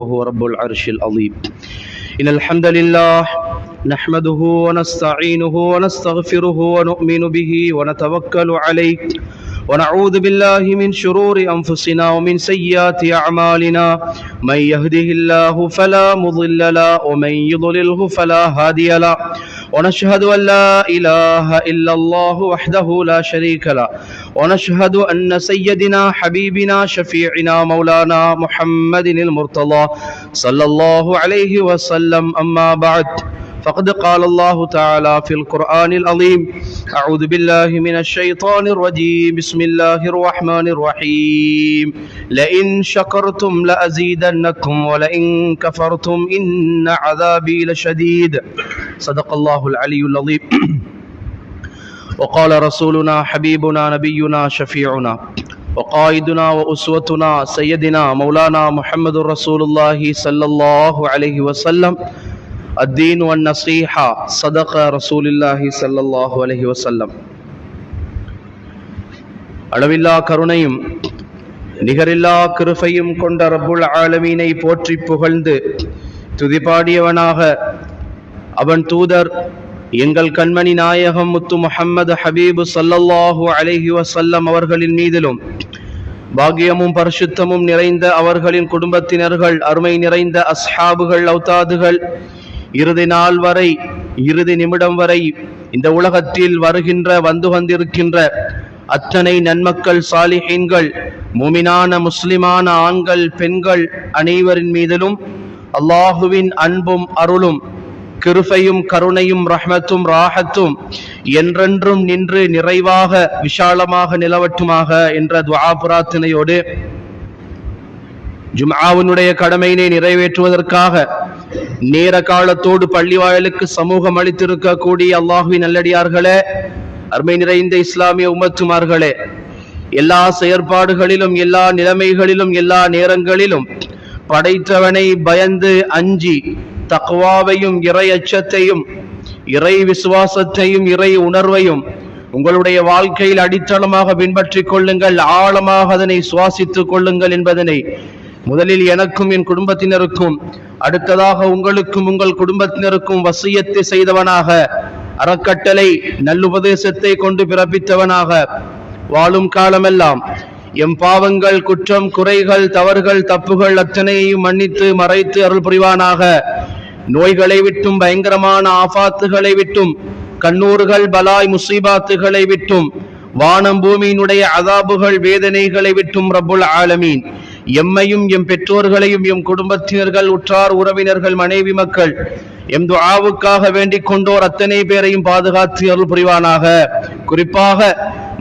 وهو رب العرش العظيم. إن الحمد لله نحمده ونستعينه ونستغفره ونؤمن به ونتوكل عليه ونعوذ بالله من شرور أنفسنا ومن سيئات أعمالنا. من يهده الله فلا مضل له ومن يضلله فلا هادي له. ونشهد أن لا إله إلا الله وحده لا شريك له. ونشهد أن سيدنا حبيبنا شفيعنا مولانا محمد المرتضى صلى الله عليه وسلم. أما بعد فقد قال الله تعالى في القرآن العظيم: أعوذ بالله من الشيطان الرجيم. بسم الله الرحمن الرحيم. لئن شكرتم لأزيدنكم ولئن كفرتم إن عذابي لشديد. صدق الله العلي العظيم. وقال رسولنا حبيبنا نبينا شفيعنا وقائدنا وأسوتنا سيدنا مولانا محمد رسول الله صلى الله عليه وسلم: الدين والنصيحة صدق رسول الله صلى الله عليه وسلم. அளவில்லா கருணையும் நிகரில்லா கிருபையும் கொண்ட ரப்புல் ஆலமீனை போற்றி புகழ்ந்து துதிபாடியவனாக அவன் தூதர் எங்கள் கண்மணி நாயகம் முத்து முஹம்மது ஹபீபு ஸல்லல்லாஹு அலைஹி வஸல்லம் அவர்களின் மீதிலும் பாக்கியமும் பரிசுத்தமும் நிறைந்த அவர்களின் குடும்பத்தினர்கள், அருமை நிறைந்த அஸ்ஹாபுகள், அவுதாதுகள், இறுதி நாள் வரை, இறுதி நிமிடம் வரை இந்த உலகத்தில் வருகின்ற வந்து வந்திருக்கின்ற அத்தனை நன்மக்கள், சாலிஹீன்கள், முமினான முஸ்லிமான ஆண்கள், பெண்கள் அனைவரின் மீதிலும் அல்லாஹுவின் அன்பும் அருளும் கிருபையும் கருணையும் ரஹ்மத்தும் ராஹத்தும் என்றென்றும் நின்று நிறைவாக விஷாலமாக நிலவட்டுமாக என்ற துஆ பிரார்த்தனையோடு ஜும்ஆவினுடைய கடமையினை நிறைவேற்றுவதற்காக நேர காலத்தோடு பள்ளிவாயலுக்கு சமூகம் அளித்திருக்கக்கூடிய அல்லாஹுவின் நல்லடியார்களே, அருமை நிறைந்த இஸ்லாமிய உம்மத்துமார்களே, எல்லா செயற்பாடுகளிலும், எல்லா நிலைமைகளிலும், எல்லா நேரங்களிலும் படைத்தவனை பயந்து அஞ்சி தக்வாவையும் இறை அச்சத்தையும் இறை விசுவாசத்தையும் இறை உணர்வையும் உங்களுடைய வாழ்க்கையில் அடித்தளமாக பின்பற்றிக் கொள்ளுங்கள், ஆழமாக அதனை சுவாசித்துக் கொள்ளுங்கள் என்பதனை முதலில் எனக்கும் என் குடும்பத்தினருக்கும் அடுத்ததாக உங்களுக்கும் உங்கள் குடும்பத்தினருக்கும் வசியத்தை செய்தவனாக, அறக்கட்டளை நல்லுபதேசத்தை கொண்டு பிறப்பித்தவனாக, வாழும் காலமெல்லாம் எம் பாவங்கள், குற்றம், குறைகள், தவறுகள், தப்புகள் அத்தனையையும் மன்னித்து மறைத்து அருள் புரிவானாக. நோய்களை விட்டும், பயங்கரமான ஆஃபாத்துகளை விட்டும், கண்ணூர்கள், பலாய், முசீபாத்துகளை விட்டும், வானம் பூமியினுடைய அதாபுகள், வேதனைகளை விட்டும் ரப்புல் ஆலமீன் எம்மையும் எம் பெற்றோர்களையும் எம் குடும்பத்தினர்கள், உற்றார் உறவினர்கள், மனைவி மக்கள், எம் துஆவுக்காக வேண்டிக் கொண்டோர் அத்தனை பேரையும் பாதுகாத்து அருள் புரிவானாக. குறிப்பாக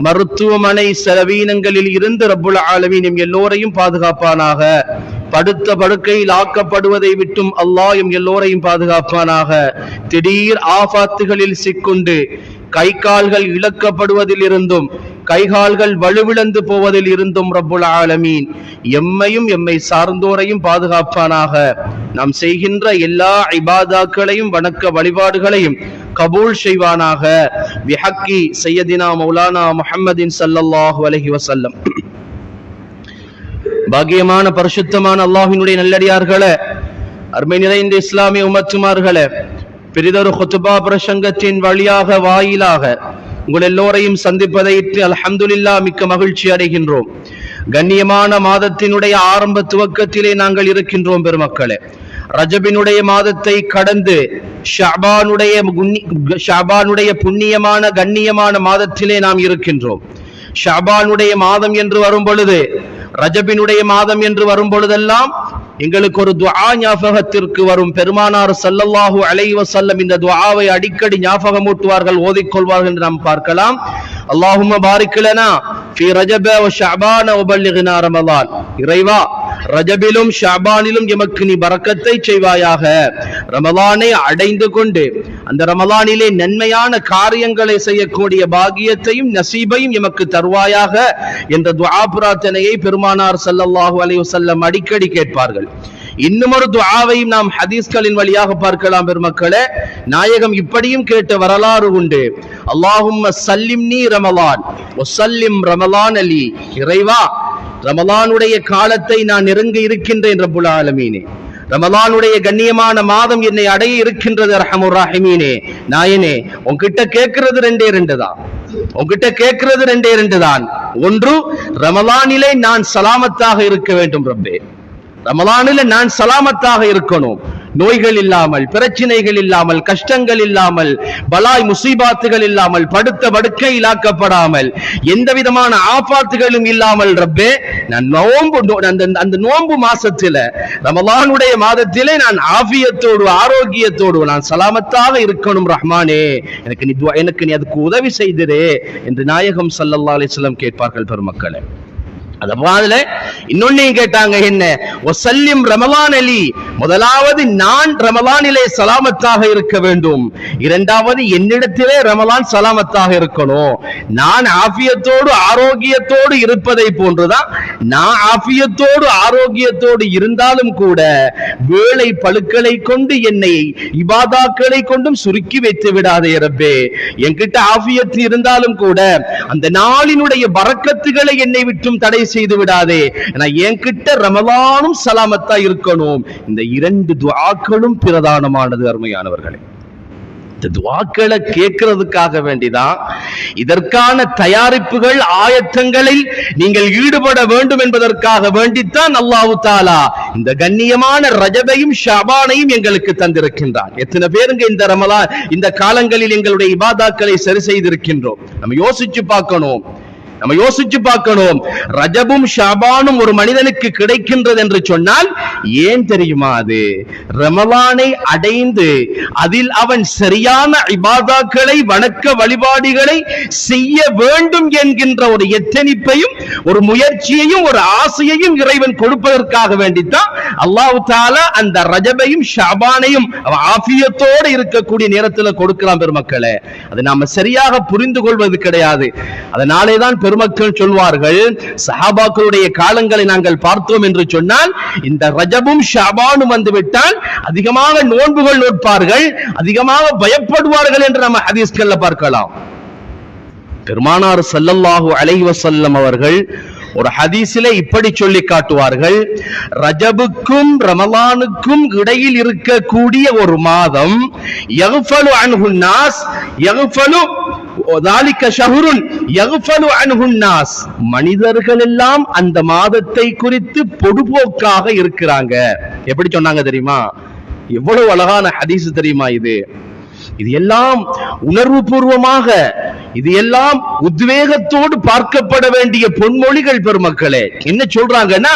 மருத்துவமனை செலவீனங்களில் இருந்து ரப்புல் ஆலமீன் எம் எல்லோரையும் பாதுகாப்பானாக. படுத்த படுக்கையில் ஆக்கப்படுவதை விட்டும் அல்லாஹ் எம் எல்லோரையும் பாதுகாப்பானாக. திடீர் ஆஃபாத்துகளில் சிக்குண்டு கை கால்கள் இழக்கப்படுவதில் இருந்தும், கைகால்கள் வலுவிழந்து போவதில் இருந்தும் ரப்புல் ஆலமீன் எம்மையும் எம்மை சார்ந்தோரையும் பாதுகாப்பானாக. நாம் செய்கின்ற எல்லா இபாதாக்களையும், வணக்க வழிபாடுகளையும் கபூல் செய்வானாக. பிஹக்கி சையதினா மௌலானா முஹம்மதின் ஸல்லல்லாஹு அலைஹி வஸல்லம். பாக்கியமான பரிசுத்தமான அல்லாஹ்வினுடைய நல்லடியார்களே, அருமை நிறைந்த இஸ்லாமிய உம்மத்துமார்களே, பெரிதொரு குத்பா பிரசங்கத்தின் வழியாக, வாயிலாக உங்கள் எல்லோரையும் சந்திப்பதை அல்ஹம்துலில்லாஹ் மிக்க மகிழ்ச்சி அடைகின்றோம். கண்ணியமான மாதத்தினுடைய ஆரம்ப துவக்கத்திலே நாங்கள் இருக்கின்றோம் பெருமக்களே. ரஜபினுடைய மாதத்தை கடந்து ஷஅபானுடைய புண்ணியமான கண்ணியமான மாதத்திலே நாம் இருக்கின்றோம். ஷஅபானுடைய மாதம் என்று வரும் பொழுது, ரஜபினுடைய மாதம் என்று வரும் பொழுதெல்லாம் எங்களுக்கு ஒரு துஆ ஞாபகத்திற்கு வரும். பெருமானார் ஸல்லல்லாஹு அலைஹி வஸல்லம் இந்த துஆவை அடிக்கடி ஞாபகமூட்டுவார்கள், ஓதிக்கொள்வார்கள் என்று நாம் பார்க்கலாம். அல்லாஹும்ம பாரிக் லனா ஃபீ ரஜப வ ஷஅபான வ பல்லிக்னா ரமலான். இறைவா, ரஜபிலும் ஷஅபானிலும் எமக்கு நீ பரக்கத்தை செய்வாயாக. ரமலானை அடைந்து கொண்டு அந்த ரமலானிலே நன்மையான காரியங்களை செய்யக்கூடிய பாக்கியத்தையும் நசீபையும் எமக்கு தருவாயாக என்ற துஆ பிரார்த்தனையை பெருமானார் ஸல்லல்லாஹு அலைஹி வஸல்லம் அடிக்கடி கேட்பார்கள். இன்னும் ஒரு துஆவையும் நாம் ஹதீஸ்களின் வழியாக பார்க்கலாம் பெருமக்களே. நாயகம் இப்படியும் கேட்ட வரலாறு உண்டு. அல்லாஹும்ம சல்லிம்னி ரமலான் வ சல்லிம் ரமலான் அலி. இறைவா, ரமலானுடைய காலத்தை நான் நெருங்கி இருக்கின்றேன் ரப்புல் ஆலமீனே. ரமலானுடைய கண்ணியமான மாதம் என்னை அடைய இருக்கின்றது. அர்ஹமுர் ராஹிமீனே, நாயனே, உன்கிட்ட கேட்கிறது ரெண்டே ரெண்டு தான். ஒன்று, ரமலானிலே நான் சலாமத்தாக இருக்க வேண்டும் ரப்பே. ரமலானில நான் சலாமத்தாக இருக்கணும், நோய்கள் இல்லாமல், பிரச்சனைகள் இல்லாமல், கஷ்டங்கள் இல்லாமல், பலாய் முசீபாத்துகள் இல்லாமல், படுத்த படுக்கையிலாக்கப்படாமல், எந்த விதமான ஆபாத்துகளும் இல்லாமல் ரப்பே, நான் அந்த நோன்பு மாசத்தில, ரமலானுடைய மாதத்திலே நான் ஆஃபியத்தோடு ஆரோக்கியத்தோடு நான் சலாமத்தாக இருக்கணும் ரஹ்மானே, எனக்கு நீ அதுக்கு உதவி செய்திரே என்று நாயகம் ஸல்லல்லாஹு அலைஹி வஸல்லம் கேட்பார்கள் பெருமக்களே. அதுல இன்னொன்னையும் கேட்டாங்க, என்ன வஸல்லிம் ரமலான் அலி, முதலாவது நான் ரமலானிலே சலாமத்தாக இருக்க வேண்டும், இரண்டாவது என்னிடத்திலே ரமலான் சலாமத்தாக இருக்கணும். நான் ஆஃபியத்தோடு ஆரோக்கியத்தோடு இருப்பதை போன்றுதான், நான் ஆஃபியத்தோடு ஆரோக்கியத்தோடு இருந்தாலும் கூட வேளை பழுக்களை கொண்டு என்னை இபாதாக்களை கொண்டும் சுருக்கி வைத்து விடாதே ரப்பே. என்கிட்ட ஆஃபியத்து இருந்தாலும் கூட அந்த நாளினுடைய பரக்கத்துகளை என்னை விட்டும் தடை செய்து விடாதே. என்கிட்ட ரமலானும் சலாமத்தா இருக்கணும். இந்த இரண்டு துஆக்களும் பிரதானமானது அருமையானவர்களே. இந்த துஆக்களை கேட்கிறதுக்காக வேண்டிதான், இதற்கான தயாரிப்புகள் ஆயத்தங்களில் நீங்கள் ஈடுபட வேண்டும் என்பதற்காக வேண்டித்தான் அல்லாஹ் தஆலா இந்த கண்ணியமான ரஜபையும் ஷஅபானையும் எங்களுக்கு தந்திருக்கின்றான். எத்தனை பேருங்க இந்த ரமலான் இந்த காலங்களில் எங்களுடைய இபாதாக்களை சரி செய்திருக்கின்றோம்? நம்ம யோசிச்சு பார்க்கணும். ரஜபும் ஷாபானும் ஒரு மனிதனுக்கு கிடைக்கின்றது என்று சொன்னால் ஏன் தெரியுமா? அது ரமலானை அடைந்து அதில் அவன் சரியான இபாதாக்களை, வணக்க வழிபாடுகளை செய்ய வேண்டும் என்கின்ற ஒரு எத்தனிப்பையும் ஒரு முயற்சியையும் ஒரு ஆசையையும் இறைவன் கொடுப்பதற்காக வேண்டித்தான் அல்லாஹ் தஆலா அந்த ரஜபையும் ஷாபானையும் ஆஃபியத்தோடு இருக்கக்கூடிய நேரத்தில் கொடுக்கலாம் பெருமக்களே. அதை நாம சரியாக புரிந்து கொள்வது கிடையாது. அதனாலே தான் பெருமக்கள் சொல்வார்கள், சஹாபாக்களுடைய காலங்களை நாங்கள் பார்த்தோம் என்று சொன்னால் இந்த ரஜபும் ஷஅபானும் வந்துவிட்டால் அதிகமாக நோன்புகள் நோட்பார்கள், அதிகமாக பயப்படுவார்கள் என்று நம்ம ஹதீஸ்கள்ல பார்க்கலாம். பெருமானார் ஸல்லல்லாஹு அலைஹி வஸல்லம் அவர்கள் ஒரு ஹதீஸிலே இப்படி சொல்லி காட்டுவார்கள், ரஜபுக்கும் ரமலானுக்கும் இடையில் இருக்கக்கூடிய ஒரு மாதம், யக்ஃபலு அன்ஹு நாஸ், யக்ஃபலு ذلك شهر يغفل عنه الناس, மனிதர்கள் எல்லாம் அந்த மாதத்தை குறித்து பொடுபோக்காக இருக்கிறாங்க. எப்படி சொன்னாங்க தெரியுமா? எவ்வளவு அழகான ஹதீஸ் தெரியுமா? இது எல்லாம் உணர்வு பூர்வமாக, இது எல்லாம் உத்வேகத்தோடு பார்க்கப்பட வேண்டிய பொன்மொழிகள் பெருமக்களே. என்ன சொல்றாங்கன்னா,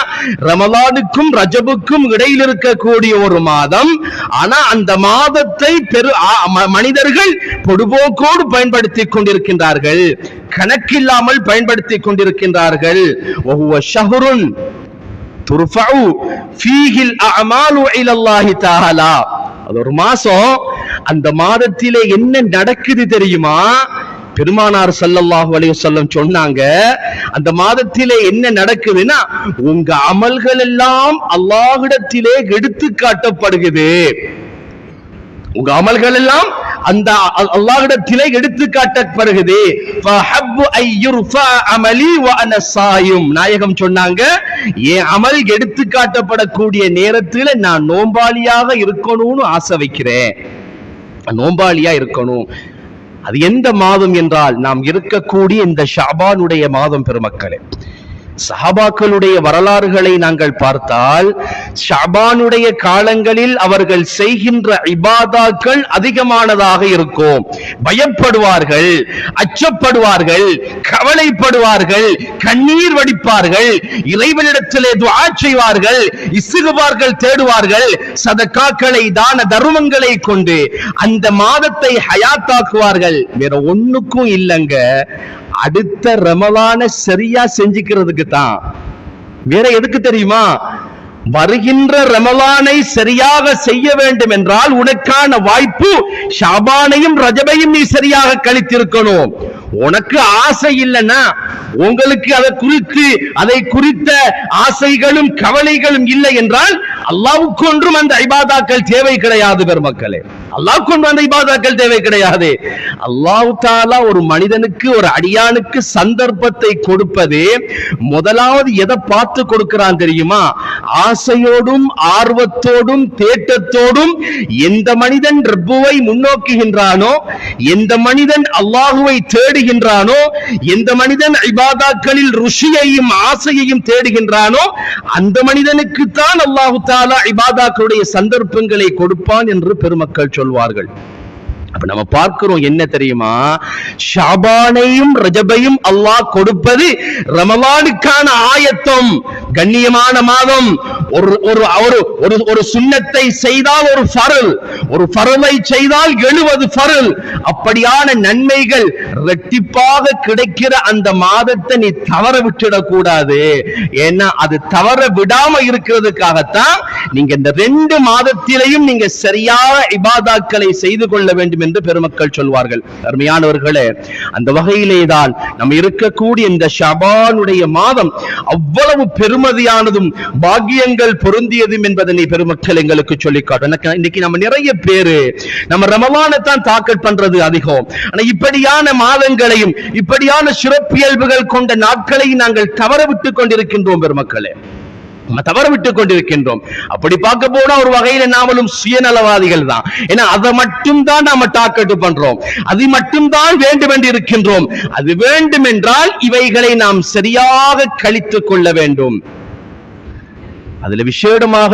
ரமலானுக்கும் ரஜபுக்கும் இடையில் இருக்கக்கூடிய ஒரு மாதம், ஆனா அந்த மாதத்தை மனிதர்கள் பொடுபோக்கோடு பயன்படுத்திக் கொண்டிருக்கின்றார்கள், கணக்கில்லாமல் பயன்படுத்திக் கொண்டிருக்கின்றார்கள். வஹுவ ஷஹ்ருன் துர்ஃபஉ ஃபீஹில் அஅமாலு இலல்லாஹி தஆலா. அது ஒரு மாசம், அந்த மாதத்திலே என்ன நடக்குது தெரியுமா? பெருமானார் ஸல்லல்லாஹு அலைஹி வஸல்லம் சொன்னாங்க, அந்த மாதத்திலே என்ன நடக்குதுன்னா, உங்க அமல்கள் எல்லாம் அல்லாஹ்விடத்திலே எடுத்து காட்டப்படுகிறது. உங்க அமல்கள் எல்லாம் அந்த அல்லாஹ்விடத்திலே எடுத்து காட்டப்படுகிறது. ஃபஹப்பு ஐயுர்ஃபா அமலி வ அன ஸாயிம். நாயகம் சொன்னாங்க, என் அமல் எடுத்து காட்டப்படக்கூடிய நேரத்தில் நான் நோம்பாளியாக இருக்கணும்னு ஆசை வைக்கிறேன், நோம்பாளியா இருக்கணும். அது எந்த மாதம் என்றால், நாம் இருக்கக்கூடிய இந்த ஷஅபானுடைய மாதம் பெருமக்களே. சஹாபாக்களுடைய வரலாறுகளை நாங்கள் பார்த்தால், ஷஅபானுடைய காலங்களில் அவர்கள் செய்கின்ற இபாதாக்கள் அதிகமானதாக இருக்கும். பயப்படுவார்கள், அச்சப்படுவார்கள், கவலைப்படுவார்கள், கண்ணீர் வடிப்பார்கள், இறைவனிடத்திலே துஆ செய்வார்கள், இஸ்திக்பார்கள் தேடுவார்கள், சதகாக்களை, தான தர்மங்களை கொண்டு அந்த மாதத்தை ஹயாத்தாக்குவார்கள். வேற ஒண்ணுக்கும் இல்லங்க, அடுத்த ரமலான சரியா செஞ்சுக்கிறதுக்கு தான். வேற எதுக்கு தெரியுமா? வருகின்ற ரமலானை சரியாக செய்ய வேண்டும் என்றால் உனக்கான வாய்ப்பு ஷாபானையும் ரஜபையும் நீ சரியாக கழித்திருக்கணும். உனக்கு ஆசை இல்லைன்னா, உங்களுக்கு அதை குறித்த ஆசைகளும் கவலைகளும் இல்லை என்றால் அல்லாஹ்வுக்கு ஒன்றும் அந்த இபாதாக்கள் தேவை கிடையாது பெருமக்களே. அல்லாஹ் கொண்டு வந்த இபாதத்துகள் தேவை கிடையாது. அல்லாஹ் தஆலா ஒரு மனிதனுக்கு, ஒரு அடியானுக்கு சந்தர்ப்பத்தை கொடுப்பது முதலாவது எதை பார்த்து கொடுக்கிறான் தெரியுமா? ஆசையோடும் ஆர்வத்தோடும் தேட்டத்தோடும் எந்த மனிதன் ரப்புவை முன்னோக்குகின்றானோ, எந்த மனிதன் அல்லாஹுவை தேடுகின்றானோ, எந்த மனிதன் இபாதத்துகளில் ருஷியையும் ஆசையையும் தேடுகின்றானோ, அந்த மனிதனுக்கு தான் அல்லாஹ் தஆலா இபாதத்துடைய சந்தர்ப்பங்களை கொடுப்பான் என்று பெருமக்கள் சொல்வார்கள். அப்ப நம்ம பார்க்கிறோம் என்ன தெரியுமா? ஷாபானையும் ரஜபையும் அல்லாஹ் கொடுப்பது ரமலானுக்கான ஆயத்தம். கண்ணியமான மாதம். ஒரு சுன்னத்தை செய்தால் ஒரு ஃபர்ல், ஒரு ஃபர்லை செய்தால் 70 ஃபர்ல். அப்படியான நன்மைகள் இரட்டிப்பாக கிடைக்கிற அந்த மாதத்தை நீ தவற விட்டுடக் கூடாது. ஏன்னா அது தவற விடாம இருக்கிறதுக்காகத்தான் நீங்க இந்த 2 மாதத்திலையும் நீங்க சரியான இபாதத்துகளை செய்து கொள்ள வேண்டும் என்று பெருமக்கள் சொல்வார்கள். அருமையானவர்களே, அந்த வகையிலே தான் நம்ம இருக்கக்கூடிய இந்த ஷாபானுடைய மாதம் அவ்வளவு பெருமதியானதும் பாக்கியங்கள் பொருந்தியதும் என்பதனை பெருமக்கள் எங்களுக்கு சொல்லிக் காட்டும். இன்னைக்கு நம்ம நிறைய பேரு நம்ம ரமலானை தான் தாக்கட் பண்றது அதிகம். ஆனா இப்படியான மாதங்களையும் இப்படியான சிறப்பியல்புகள் கொண்ட நாட்களையும் நாங்கள் தவற விட்டுக் கொண்டிருக்கின்றோம் பெருமக்களே, தவற விட்டுக் கொண்டிருக்கின்றோம். அப்படி பார்க்க போனா ஒரு வகையில நாமளும் சுயநலவாதிகள் தான். ஏன்னா அதை மட்டும் தான் நாம டாக்கெட் பண்றோம், அது மட்டும் தான் வேண்டும் என்று இருக்கின்றோம். அது வேண்டும் என்றால் இவைகளை நாம் சரியாக கழித்துக் கொள்ள வேண்டும். அதுல விசேடமாக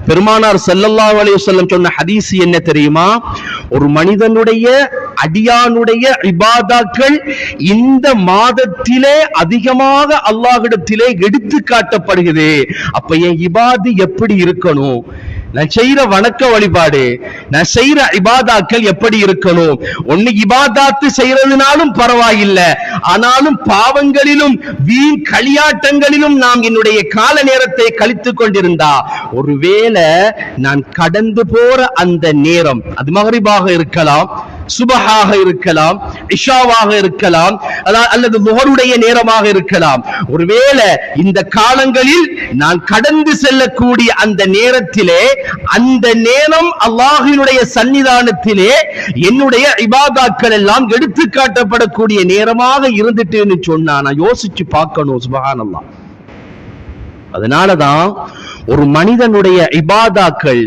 பெருமானார் ஸல்லல்லாஹு அலைஹி வஸல்லம் சொன்ன ஹதீஸ் என்ன தெரியுமா? ஒரு மனிதனுடைய அடியானுடைய இபாதத்துகள் இந்த மாதத்திலே அதிகமாக அல்லாஹ்விடத்திலே எடுத்து காட்டப்படுகிறது. அப்ப என் இபாது எப்படி இருக்கணும்? நான் செய்யற வணக்க வழிபாடு, நான் செய்யற இபாதாக்கள் எப்படி இருக்கணும்? ஒன்னு இபாதாத்து செய்யறதுனாலும் பரவாயில்லை, ஆனாலும் பாவங்களிலும் வீண் களியாட்டங்களிலும் நாம் என்னுடைய கால நேரத்தை கழித்துக் கொண்டிருந்தா, ஒருவேளை நான் கடந்து போற அந்த நேரம், அது மக்ரிபாக இருக்கலாம், சுபஹாக இருக்கலாம், இஷாவாக இருக்கலாம், அல்லது முஹருடைய நேரமாக இருக்கலாம். ஒருவேளை இந்த காலங்களில் நான் கடந்து செல்லக்கூடிய அந்த நேரத்திலே, அந்த நேரம் அல்லாஹ்வினுடைய சன்னிதானத்திலே என்னுடைய இபாதத்துகள் எல்லாம் எடுத்து காட்டப்படக்கூடிய நேரமாக இருந்துட்டுன்னு சொன்னா நான் யோசிச்சு பார்க்கணும். சுப்ஹானல்லாஹ். அதனாலதான் ஒரு மனிதனுடைய இபாதாக்கள்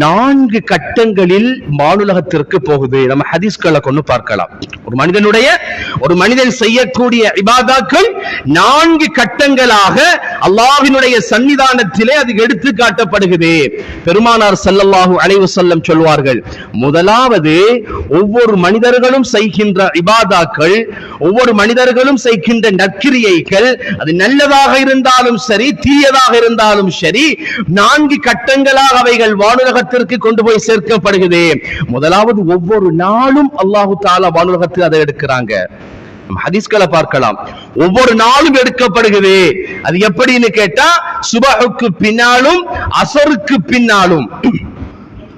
4 கட்டங்களில் வானுலகத்திற்கு போகுது. நம்ம ஹதீஸ்களை கொண்டு பார்க்கலாம். ஒரு மனிதன் செய்யக்கூடிய இபாதாக்கள் 4 கட்டங்களாக அல்லாஹ்வினுடைய சன்னிதானத்திலே அது எடுத்து காட்டப்படுகிறது. பெருமானார் ஸல்லல்லாஹு அலைஹி வஸல்லம் சொல்வார்கள், முதலாவது ஒவ்வொரு மனிதர்களும் செய்கின்ற இபாதாக்கள், ஒவ்வொரு மனிதர்களும் செய்கின்ற நற்கிரியைகள், அது நல்லதாக இருந்தாலும் சரி தீயதாக இருந்தாலும் சரி, 4 கட்டங்களாக அவைகள் வானுலகத்திற்கு கொண்டு போய் சேர்க்கப்படுகிறது. முதலாவது ஒவ்வொரு நாளும் அல்லாஹு தஆலா வானுலகத்தில் அதை எடுக்கிறாங்க. ஹதீஸ்களை பார்க்கலாம். ஒவ்வொரு நாளும் எடுக்கப்படுகிறது. அது எப்படின்னு கேட்டா, சுபஹுக்கு பின்னாலும் அஸருக்கு பின்னாலும்,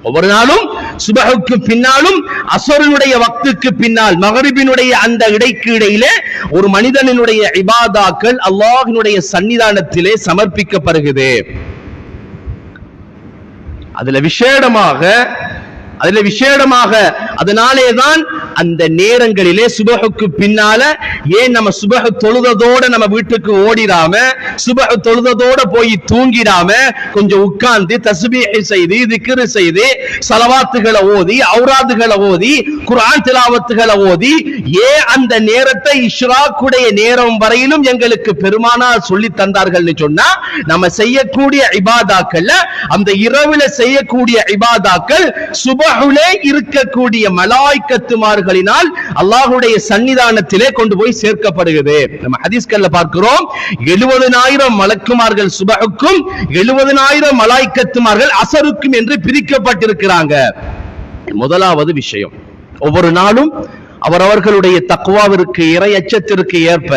ஒவ்வொரு நாளும் சுபஹுக்கு பின்னாலும் அஸருடைய வக்துக்கு பின்னால், மக்ரிபினுடைய அந்த இடைக்கு இடையிலே ஒரு மனிதனுடைய இபாதாக்கள் அல்லாஹ்வினுடைய சன்னிதானத்திலே சமர்ப்பிக்கப்படுகிறது. அதுல விசேடமாக அதனாலேதான் அந்த நேரங்களிலே சுபஹுக்கு பின்னால, ஏன் நம்ம சுபஹ் தொழுததோட நம்ம வீட்டுக்கு ஓடிடாம, சுபஹ் தொழுததோட போய் தூங்கிடாம கொஞ்சம் உட்கார்ந்து தஸ்பீஹ் செய்து, திக்ர் செய்து, ஸலவாத்துகளை ஓதி, ஔராதுகளை ஓதி, குர்ஆன் திலாவத்துகளை ஓதி, ஏன் அந்த நேரத்தை இஷ்ராக்குடைய நேரம் வரையிலும் எங்களுக்கு பெருமானார் சொல்லி தந்தார்கள்னு சொன்னா, நம்ம செய்யக்கூடிய இபாதாக்கள்ல, அந்த இரவுல செய்யக்கூடிய இபாதாக்கள் சுபஹுலே இருக்கக்கூடிய மலாயிக்கத்துமார்களினால் அல்லாஹ்வுடைய சன்னிதானத்திலே கொண்டு போய் சேர்க்கப்படுகிறது. நம்ம ஹதீஸ்கள்ல பார்க்கிறோம், 70,000 மலக்குமார்கள் சுபஹுக்கும் 70,000 மலாயிக்கத்துமார்கள் அஸருக்கும் என்று பிரிக்கப்பட்டிருக்கிறாங்க. முதலாவது விஷயம், ஒவ்வொரு நாளும் அவரவர்களுடைய தக்வாவிற்கு, இறை அச்சத்திற்கு ஏற்ப,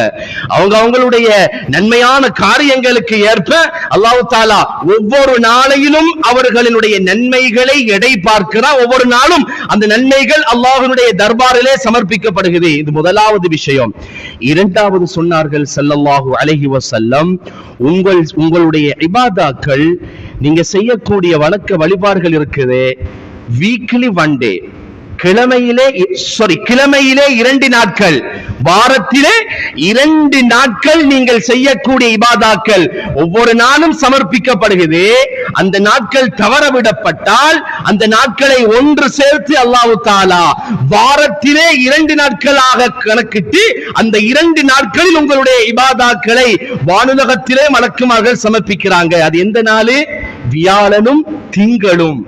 அவங்களுடைய நன்மையான காரியங்களுக்கு ஏற்ப அல்லாஹ் தஆலா ஒவ்வொரு நாளையிலும் அவர்களுடைய நன்மைகளை எடை பார்க்கிறார். ஒவ்வொரு நாளும் அந்த நன்மைகள் அல்லாஹ்வினுடைய தர்பாரிலே சமர்ப்பிக்கப்படுகிறது. இது முதலாவது விஷயம். இரண்டாவது சொன்னார்கள் ஸல்லல்லாஹு அலைஹி வஸல்லம், உங்களுடைய இபாதாக்கள், நீங்க செய்யக்கூடிய வணக்க வழிபாடுகள் இருக்குது, வீக்லி 1 day, கிழமையிலே 2 நாட்கள், வாரத்திலே 2 நாட்கள் நீங்கள் செய்யக்கூடிய இபாதாக்கள் ஒவ்வொரு நாளும் சமர்ப்பிக்கப்படுகிறது. அந்த நாட்கள் தவறவிடப்பட்டால் அந்த நாட்களை ஒன்று சேர்த்து அல்லாஹ் தஆலா வாரத்திலே 2 நாட்களாக கணக்கிட்டு அந்த 2 நாட்களில் உங்களுடைய இபாதாக்களை வானுலகத்திலே மலக்குமார்கள் சமர்ப்பிக்கிறாங்க. அது எந்த நாள்? வியாழனும் திங்களும்.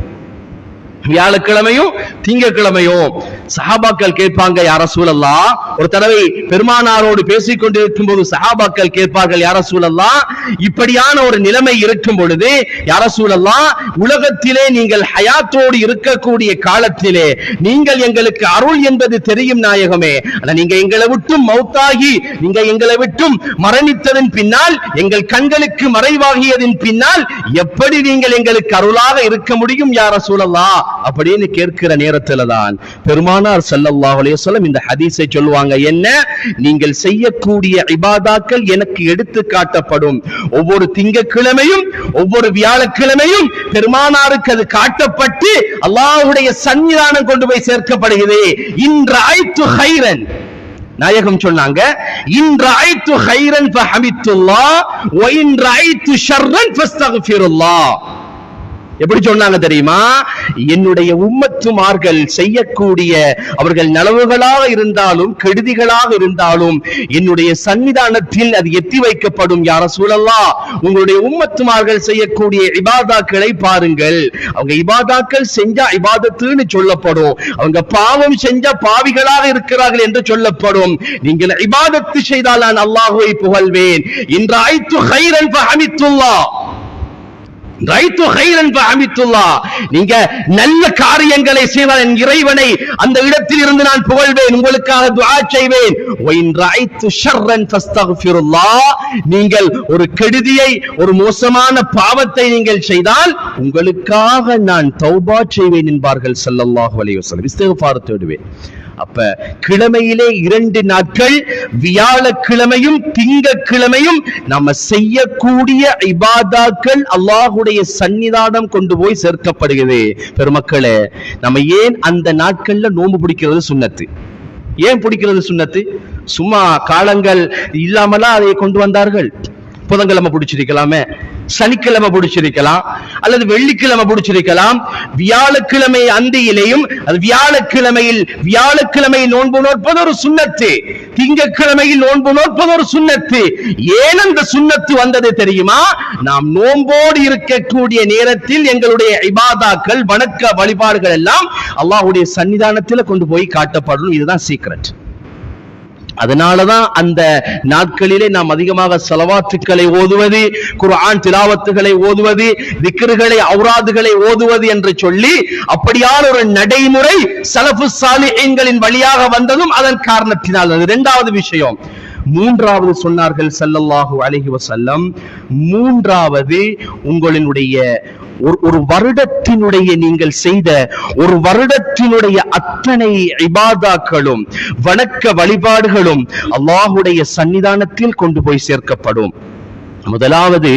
வியாழக்கிழமையும் திங்கக்கிழமையும். சஹாபாக்கள் கேட்பாங்க, யா ரசூலல்லாஹ், ஒரு தடவை பெருமானாரோடு பேசிக் கொண்டிருக்கும் போது சஹாபாக்கள் கேட்பார்கள், யா ரசூலல்லாஹ், இப்படியான ஒரு நிலைமை இருக்கும் பொழுது, யா ரசூலல்லாஹ், உலகத்திலே நீங்கள் ஹயாத்தோடு இருக்கக்கூடிய காலத்திலே நீங்கள் எங்களுக்கு அருள் என்பது தெரியும் நாயகமே. ஆனா நீங்க எங்களை விட்டும் மௌத்தாகி, நீங்க எங்களை விட்டும் மரணித்ததன் பின்னால், எங்கள் கண்களுக்கு மறைவாகியதன் பின்னால் எப்படி நீங்கள் எங்களுக்கு அருளாக இருக்க முடியும் யா ரசூலல்லாஹ் அப்படின்னு கேட்கிற நேரத்துல தான் பெருமானார் ஸல்லல்லாஹு அலைஹி வஸல்லம் இந்த ஹதீஸை சொல்லுவாங்க. என்ன? நீங்கள் செய்யக்கூடிய இபாதாக்கள் எனக்கு எடுத்து காட்டப்படும். ஒவ்வொரு திங்கட்கிழமையும் ஒவ்வொரு வியாழக்கிழமையும் பெருமானாருக்கு அது காட்டப்பட்டு அல்லாஹ்வுடைய சன்னிதானம் கொண்டு போய் சேர்க்கப்படுகிறது. இன்றைத்து ஹைரன், நாயகம் சொன்னாங்க, இன்றைத்து ஹைரன் ஃபஹமித்துல்லாஹ் வ இன்றைத்து ஷர்ரன் ஃபஸ்தக்ஃபிருல்லாஹ். எப்படி சொன்னாங்க தெரியுமா? என்னுடைய உம்மத்துமார்கள் செய்யக்கூடிய அவர்கள் நலவுகளாக இருந்தாலும் கெடுதிகளாக இருந்தாலும் என்னுடைய சன்னிதானத்தில் அது எத்தி வைக்கப்படும். யா ரசூலல்லாஹ், உங்களுடைய உம்மத்துமார்கள் செய்யக்கூடிய இபாதாக்களை பாருங்கள். அவங்க இபாதாக்கள் செஞ்சா இபாதத்துன்னு சொல்லப்படும், அவங்க பாவம் செஞ்சா பாவிகளாக இருக்கிறார்கள் என்று சொல்லப்படும். நீங்கள் இபாதத்து செய்தால் நான் அல்லாஹ்வை புகழ்வேன். இன்றைத்து ஹைரன் ஃபஹமித்துல்லாஹ், நீங்க நல்ல காரியங்களை செய்தால் என் இறைவனை அந்த இடத்தில் இருந்து நான் புகழ்வேன், உங்களுக்காக துஆ செய்வேன். நீங்கள் ஒரு கெடுதியை, ஒரு மோசமான பாவத்தை நீங்கள் செய்தால் உங்களுக்காக நான் தௌபா செய்வேன் என்பார்கள் ஸல்லல்லாஹு அலைஹி வஸல்லம். இஸ்திக்ஃபார் தேடுவேன். அப்ப கிழமையிலே 2 நாட்கள், வியாழக்கிழமையும் திங்கக்கிழமையும் நம்ம செய்யக்கூடிய இபாதாக்கள் அல்லாஹ்வுடைய சன்னிதானம் கொண்டு போய் சேர்க்கப்படுகிறது. பெருமக்களே, நம்ம ஏன் அந்த நாட்கள்ல நோன்பு பிடிக்கிறது சுன்னத்து? ஏன் பிடிக்கிறது சுன்னத்து? சும்மா காலங்கள் இல்லாமலாம் அதை கொண்டு வந்தார்கள். புதன்கிழமை பிடிச்சிருக்கலாமே, சனிக்கிழமை பிடிச்சிருக்கலாம், அல்லது வெள்ளிக்கிழமை பிடிச்சிருக்கலாம். வியாழக்கிழமை அந்தியிலேயும் அது வியாழக்கிழமையில் நோன்பு நோற்பது ஒரு சுன்னத்து, திங்கக்கிழமையில் நோன்பு நோற்பது ஒரு சுன்னத்து. ஏன் அந்த சுன்னத்து வந்தது தெரியுமா? நாம் நோன்போடு இருக்கக்கூடிய நேரத்தில் எங்களுடைய இபாதாக்கள், வணக்க வழிபாடுகள் எல்லாம் அல்லாஹ்வுடைய சன்னிதானத்தில் கொண்டு போய் காட்டப்படும். இதுதான் சீக்ரெட். அதனாலதான் அந்த நாட்களிலே நாம் அதிகமாக ஸலவாத்துக்களை ஓதுவது, குர்ஆன் திலாவத்துகளை ஓதுவது, திக்ருகளை, ஔராதுகளை ஓதுவது என்று சொல்லி அப்படியான ஒரு நடைமுறை ஸலஃபுஸ் ஸாலிஹீன்களின் வழியாக வந்ததும் அதன் காரணத்தினால். அது இரண்டாவது விஷயம். மூன்றாவது சொன்னார்கள் ஸல்லல்லாஹு அலைஹி வஸல்லம், மூன்றாவது உங்களுடைய ஒரு வருடத்தினுடைய நீங்கள் செய்த ஒரு வருடத்தினுடைய அத்தனை இபாதாக்களும் வணக்க வழிபாடுகளும் அல்லாஹ்வுடைய சன்னிதானத்தில் கொண்டு போய் சேர்க்கப்படும். முதலாவது,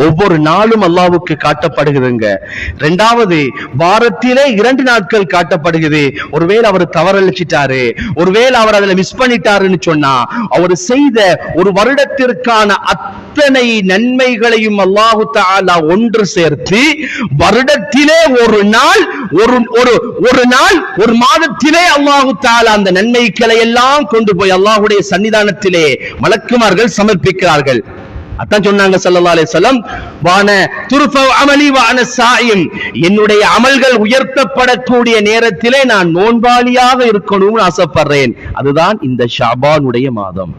ஒவ்வொரு நாளும் அல்லாஹ்வுக்கு காட்டப்படுகிறதுங்க. இரண்டாவது, வாரத்திலே 2 நாட்கள் காட்டப்படுகிறது. ஒருவேளை அவர் தவறளிச்சிட்டாரு, ஒருவேளை அவர் அதுல மிஸ் பண்ணிட்டாருன்னு சொன்னா, அவர் செய்த ஒரு வருடத்திற்கான அத்தனை நன்மைகளையும் அல்லாஹ் தஆலா ஒன்று சேர்த்து வருடத்திலே ஒரு நாள், ஒரு மாதத்திலே அல்லாஹ் தஆலா அந்த நன்மைகளை எல்லாம் கொண்டு போய் அல்லாஹ்வுடைய சன்னிதானத்திலே மலக்குமார்கள் சமர்ப்பிக்கிறார்கள். அதான் சொன்னாங்க ஸல்லல்லாஹு அலைஹி வஸல்லம், வான துர்ஃபு அமலி வ அன ஸாயிம், என்னுடைய அமல்கள் உயர்த்தப்படக்கூடிய நேரத்திலே நான் நோன்பாளியாக இருக்கணும்னு ஆசைப்படுறேன். அதுதான் இந்த ஷஅபானுடைய மாதம்.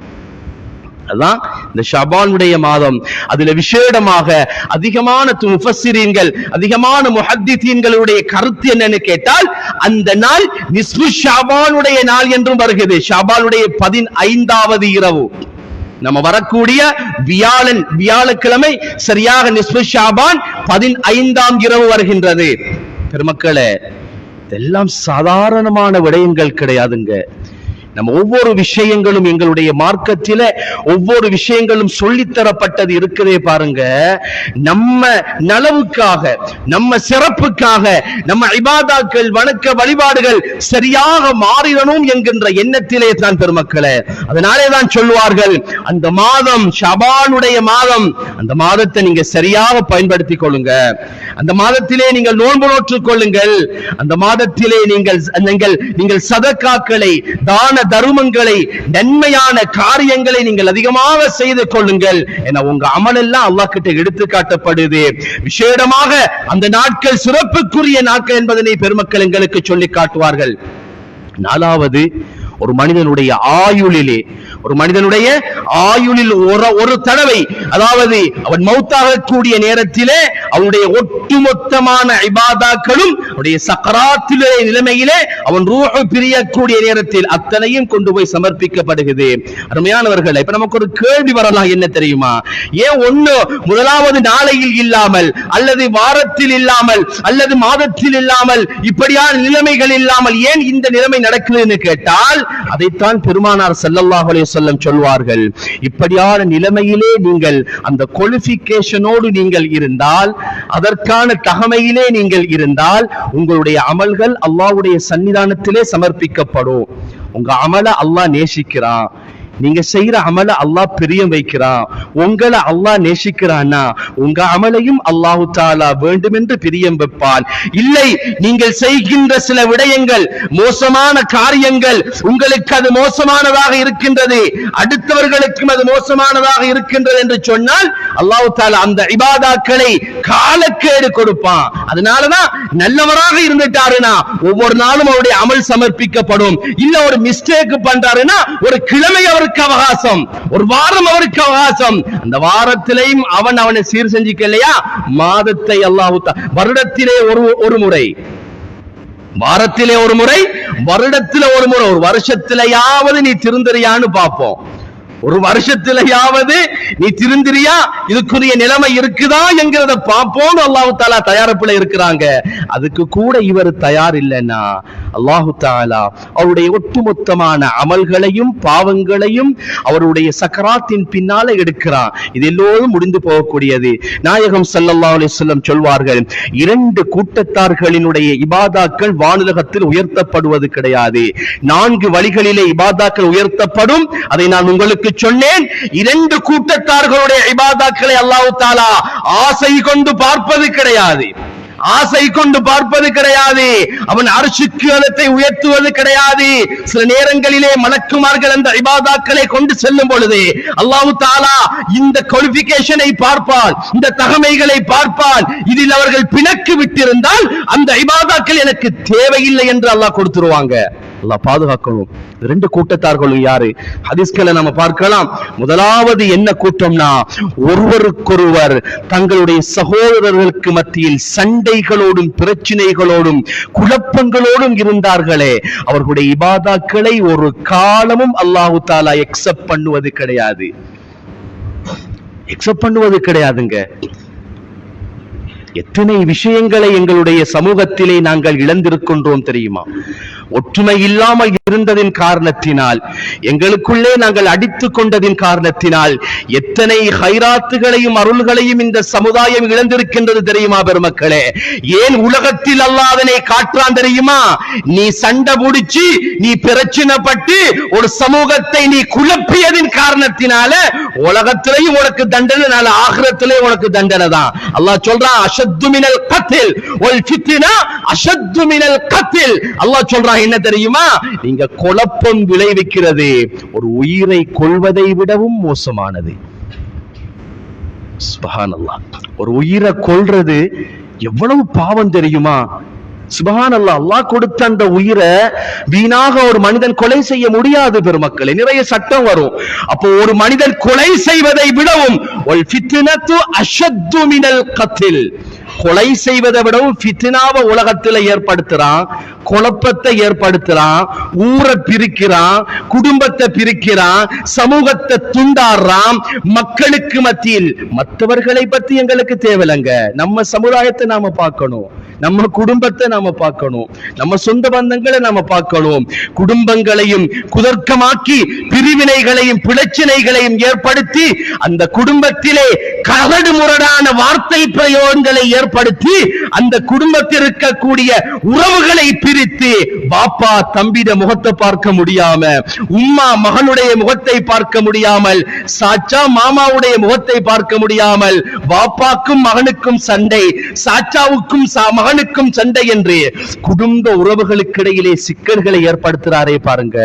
அதான் இந்த ஷஅபானுடைய மாதம். அதுல விசேடமாக அதிகமான முஃபஸ்ஸிரீன்கள், அதிகமான முஹத்திஸீன்களுடைய கருத்து என்னன்னு கேட்டால், அந்த நாள் நிஸ்ஃபு ஷஅபானுடைய நாள் என்றும் வருகிறது. ஷஅபானுடைய 15வது இரவு. நம்ம வரக்கூடிய வியாழக்கிழமை சரியாக நிஸ்ஃபு ஷஅபான் 15ஆம் இரவு வருகின்றது. பெருமக்களே, இதெல்லாம் சாதாரணமான விடயங்கள் கிடையாதுங்க. நம்ம ஒவ்வொரு விஷயங்களும் எங்களுடைய மார்க்கத்தில ஒவ்வொரு விஷயங்களும் சொல்லித்தரப்பட்டது இருக்கிறதே பாருங்க. நம்ம நலவுக்காக, நம்ம சிறப்புக்காக, நம்ம இபாதாக்கள் வணக்க வழிபாடுகள் சரியாக மாறிடணும் என்கின்ற எண்ணத்திலே தான் பெருமக்களே. அதனாலே தான் சொல்வார்கள், அந்த மாதம் ஷாபானுடைய மாதம், அந்த மாதத்தை நீங்க சரியாக பயன்படுத்திக் கொள்ளுங்க. அந்த மாதத்திலே நீங்கள் நோன்பு நோற்றுக் கொள்ளுங்கள். அந்த மாதத்திலே நீங்கள் சதக்காக்களை, தான தருமங்களை, நன்மையான காரியங்களை நீங்கள் அதிகமாக செய்து கொள்ளுங்கள். என உங்க அமல் எல்லாம் அல்லாஹ் கிட்ட எடுத்து காட்டப்படுது. விசேடமாக அந்த நாட்கள் சிறப்புக்குரிய நாட்கள் என்பதனை பெருமக்கள் எங்களுக்கு சொல்லி காட்டுவார்கள். நாலாவது, ஒரு மனிதனுடைய ஆயுளில் ஒரு தடவை, அதாவது அவன் மௌத்தாகக்கூடிய நேரத்திலே அவனுடைய ஒட்டுமொத்தமான இபாதாக்களும் அவனுடைய சக்கராத்திலே நிலைமையிலே அவன் ரூஹ் பிரியக்கூடிய நேரத்தில் அத்தனையும் கொண்டு போய் சமர்ப்பிக்கப்படுகிறது. அருமையானவர்களே, இப்ப நமக்கு ஒரு கேள்வி வரலாம், என்ன தெரியுமா? ஏன் முதலாவது நாளையில் இல்லாமல், அல்லது வாரத்தில் இல்லாமல், அல்லது மாதத்தில் இல்லாமல், இப்படியான நிலைமைகள் இல்லாமல் ஏன் இந்த நிலைமை நடக்குதுன்னு கேட்டால், அதைத்தான் பெருமானார் ஸல்லல்லாஹு அலைஹி வஸல்லம் சொல்வார்கள். இப்படியான நிலைமையிலே நீங்கள் அந்த குவாலிஃபிகேஷனோடு நீங்கள் இருந்தால், அதற்கான தகமையிலே நீங்கள் இருந்தால், உங்களுடைய அமல்கள் அல்லாஹ்வுடைய சன்னிதானத்திலே சமர்ப்பிக்கப்படும். உங்க அமல அல்லாஹ் நேசிக்கிறான். நீங்க செய்யற அமல அல்லாஹ் பிரியம் வைக்கிறான். உங்களை அல்லாஹ் நேசிக்கிறான்னா உங்க அமலையும் அல்லாஹு தஆலா வேண்டும் என்று பிரியம் வைப்பான். இல்லை, நீங்கள் செய்கின்ற சில விடயங்கள், மோசமான காரியங்கள், உங்களுக்கு அது மோசமானதாக இருக்கின்றது, அடுத்தவர்களுக்கும் அது மோசமானதாக இருக்கின்றது என்று சொன்னால் அல்லாஹு தஆலா அந்த இபாதாக்களை காலக்கேடு கொடுப்பான். அதனாலதான் நல்லவராக இருந்துட்டாருன்னா ஒவ்வொரு நாளும் அவருடைய அமல் சமர்ப்பிக்கப்படும். இல்ல ஒரு மிஸ்டேக் பண்றாருன்னா ஒரு கிழமை அவருக்கு அவகாசம், ஒரு வாரம் அவருக்கு அவகாசம். அந்த வாரத்திலேயும் அவனை சீர் செஞ்சிக்கலையா, மாதத்தை அல்லாஹ் வருடத்திலே ஒரு முறை, வாரத்திலே ஒரு முறை, வருடத்திலே ஒரு முறை, ஒரு வருஷத்திலேயாவது நீ திருந்தறியான்னு பார்ப்போம். ஒரு வருஷத்திலேயாவது நீ திருந்திரியா, இதுக்குரிய நிலைமை இருக்குதா என்கிறத பார்ப்போம். அல்லாஹு தஆலா தயாரிப்புல இருக்கிறாங்க. அதுக்கு கூட இவர் தயார் இல்லைன்னா அல்லாஹு தஆலா அவருடைய ஒட்டுமொத்தமான அமல்களையும் பாவங்களையும் அவருடைய சக்கராத்தின் பின்னால எடுக்கிறான். இது எல்லோரும் முடிந்து போகக்கூடியது. நாயகம் ஸல்லல்லாஹு அலைஹி வஸல்லம் சொல்வார்கள், 2 கூட்டத்தார்களினுடைய இபாதாக்கள் வானுலகத்தில் உயர்த்தப்படுவது கிடையாது. 4 வழிகளிலே இபாதாக்கள் உயர்த்தப்படும். அதை நான் உங்களுக்கு சொன்னேன். 2 கூட்டத்தார்களுடைய இபாதாக்களை அல்லாஹ் தஆலா ஆசை கொண்டு பார்ப்பது கிடையாது. ஆசை கொண்டு பார்ப்பது கிடையாது. அவன் அர்ஷுக்கு அதத்தை உயர்த்துவது கிடையாது. சில நேரங்களிலே மலக்குமார்கள் அந்த இபாதாக்களை கொண்டு செல்லும் பொழுது அல்லாஹ் தஆலா இந்த குவாலிஃபிகேஷனை பார்ப்பான், இந்த தகமைகளை பார்ப்பான். இதில் அவர்கள் பிணக்கு விட்டிருந்தால் அந்த இபாதாக்கள் எனக்கு தேவையில்லை என்று அல்லாஹ் கொடுத்துருவாங்க. அல்லாஹ் பாதுகாக்கணும். 2 கூட்டத்தார்களும் யாரு? ஹதீஸ்களை நம்ம பார்க்கலாம். முதலாவது என்ன கூட்டம்னா, ஒருவருக்கொருவர் தங்களுடைய சகோதரர்களுக்கு மத்தியில் சண்டைகளோடும் பிரச்சனைகளோடும் குழப்பங்களோடும் இருந்தார்களே, அவர்களுடைய இபாதாக்களை ஒரு காலமும் அல்லாஹ் தஆலா எக்ஸெப்ட் பண்ணுவது கிடையாது. எக்ஸெப்ட் பண்ணுவது கிடையாதுங்க. எத்தனை விஷயங்களை எங்களுடைய சமூகத்திலே நாங்கள் இழந்திருக்கின்றோம் தெரியுமா? ஒற்றுமை இல்லாமல் இருந்ததின் காரணத்தினால், எங்களுக்குள்ளே நாங்கள் அடித்துக் கொண்டதின் காரணத்தினால் எத்தனை ஹைராத்துகளையும் அருள்களையும் இந்த சமுதாயம் இழந்திருக்கின்றது தெரியுமா பெருமக்களே? ஏன் உலகத்தில் அல்லாஹ் அதனை காட்டுறான் தெரியுமா? நீ சண்டை பிடிச்சு, நீ பிரச்சனைப்பட்டு ஒரு சமூகத்தை நீ குழப்பியதின் காரணத்தினால உலகத்திலேயும் உனக்கு தண்டனை, நாளை ஆகிரத்திலே உனக்கு தண்டனை தான். அல்லாஹ் சொல்றான், அஷத்து மினல் கத்ல் வல் ஃபித்னா அஷத்து மினல் கத்ல். அல்லாஹ் சொல்றான் என்ன தெரியுமா? நீங்க குழப்பம் விளைவிக்கிறது ஒரு உயிரை கொல்வதை விடவும் மோசமானது. சுப்ஹானல்லாஹ், ஒரு உயிரை கொல்றது எவ்வளவு பாவம் தெரியுமா? சுப்ஹானல்லாஹ், அல்லாஹ் கொடுத்த அந்த உயிரை வீணாக ஒரு மனிதன் கொலை செய்ய முடியாது பெருமக்களே. நிறைய சட்டம் வரும். அப்போ ஒரு மனிதன் கொலை செய்வதை விடவும் வல் ஃபித்னத்து அஷத்து மினல் கத்ல், கொலை செய்வதை விடவும் ஃபித்னாவை உலகத்தில் ஏற்படுத்துறான். குழப்பத்தை ஏற்படுத்துறான், ஊரை பிரிக்கிறான், குடும்பத்தை பிரிக்கிறான், சமூகத்தை துண்டாடுறான். மக்களுக்கு மத்தியில் மற்றவர்களை பத்தி எங்களுக்கு தேவையில்லைங்க. நம்ம சமுதாயத்தை நாம பார்க்கணும், நம்ம குடும்பத்தை நாம பார்க்கணும், நம்ம சொந்த பந்தங்களை நாம பார்க்கணும். குடும்பங்களையும் குதர்க்கமாக்கி பிரிவினைகளையும் பிரச்சனைகளையும் ஏற்படுத்தி அந்த குடும்பத்திலே கரடு முரடான வார்த்தை பிரயோகங்களை ஏற்படுத்தி அந்த குடும்பத்தில் இருக்கக்கூடிய உறவுகளை பிரித்து பாப்பா தம்பிட முகத்தை பார்க்க முடியாம, உம்மா மகனுடைய முகத்தை பார்க்க முடியாமல், சாச்சா மாமாவுடைய முகத்தை பார்க்க முடியாமல், பாப்பாக்கும் மகனுக்கும் சண்டை, சாச்சாவுக்கும் மகனுக்கும் சண்டை என்று குடும்ப உறவுகளுக்கு இடையிலே சிக்கல்களை ஏற்படுத்துறாரே பாருங்க.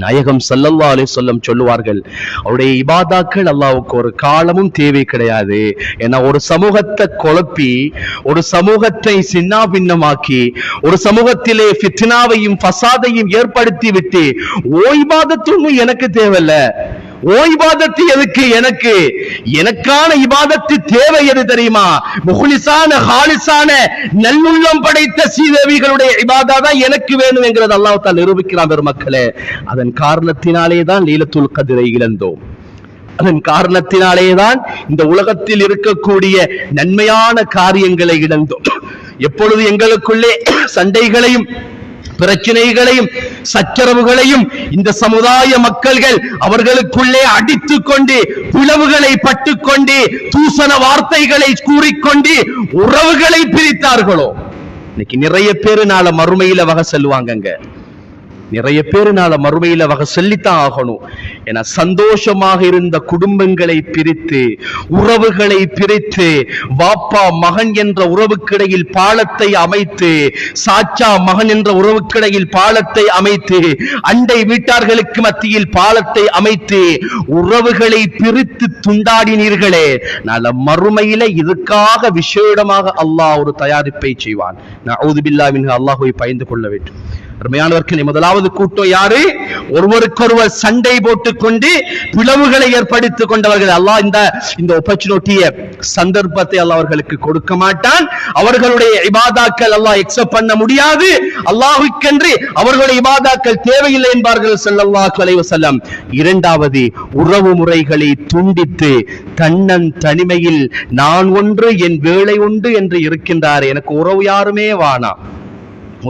நாயகம் ஸல்லல்லாஹு அலைஹி வஸல்லம் சொல்லுவார்கள், அவருடைய இபாதாக்கள் அல்லாஹ்வுக்கு ஒரு காலமும் தேவை கிடையாது. ஏன்னா ஒரு சமூகத்தை குழப்பி, ஒரு சமூகத்தை சின்னாபின்னமாக்கி, ஒரு சமூகத்திலே ஃபித்னாவையும் ஃபசாதையும் ஏற்படுத்தி விட்டு இபாதத்தும் எனக்கு தேவையில்ல, இபாதத்து எதுக்கு, எனக்கான இபாதத்து தேவை எது தெரியுமா? முஹ்லிஸான ஹாலிஸான நல்லுள்ளம் படைத்த சீதேவிகளுடைய இபாதா தான் எனக்கு வேணும் என்கிறது அல்லாஹ் தஆலா நிரூபிக்கிறான். பெருமக்களே, அதன் காரணத்தினாலே தான் லீலத்துல் கத்ரை இழந்தோம். அதன் காரணத்தினாலே தான் இந்த உலகத்தில் இருக்கக்கூடிய நன்மையான காரியங்களை இழந்தோம். எப்பொழுது எங்களுக்குள்ளே சண்டைகளையும் பிரச்சனைகளையும் சச்சரவுகளையும் இந்த சமுதாய மக்கள்கள் அவர்களுக்குள்ளே அடித்துக் கொண்டு பிளவுகளை பட்டுக்கொண்டு தூசண வார்த்தைகளை கூறிக்கொண்டு உறவுகளை பிரித்தார்களோ, இன்னைக்கு நிறைய பேரு நாள மறுமையில வகை செல்வாங்க. நிறைய பேரு நாள மறுமையில வகை சொல்லித்தான் ஆகணும். ஏன்னா சந்தோஷமாக இருந்த குடும்பங்களை பிரித்து, உறவுகளை பிரித்து, வாப்பா மகன் என்ற உறவுக்கிடையில் பாலத்தை அமைத்து, சாச்சா மகன் என்ற உறவுக்கிடையில் பாலத்தை அமைத்து, அண்டை வீட்டார்களுக்கு மத்தியில் பாலத்தை அமைத்து உறவுகளை பிரித்து துண்டாடினீர்களே, நாள மறுமையில இதுக்காக விசேடமாக அல்லாஹ் ஒரு தயாரிப்பை செய்வான். நஊது பில்லாஹி மின்ஹு, அல்லாஹ்வை பயந்து கொள்ள வேண்டும். அருமையானவர்களே, முதலாவது கூட்டம் யாரு? ஒருவருக்கொருவர் சண்டை போட்டுக் கொண்டு பிளவுகளை ஏற்படுத்திக் கொண்டவர்கள். அல்லாஹ் இந்த ஆப்பர்ச்சுனிட்டியை, சந்தர்ப்பத்தை அல்லாஹ் அவர்களுக்கு கொடுக்க மாட்டான். அவர்களுடைய இபாதாக்கள் அல்லாஹ் எக்ஸெப்ட் பண்ண முடியாது. அல்லாஹ்வுக்கென்று அவர்களுடைய இபாதாக்கள் தேவையில்லை என்பார்கள் ஸல்லல்லாஹு அலைஹி வஸல்லம். இரண்டாவது, உறவு முறைகளை துண்டித்து தன்னன் தனிமையில் நான் ஒன்று என் வேலை உண்டு என்று இருக்கின்றார். எனக்கு உறவு யாருமே வானா,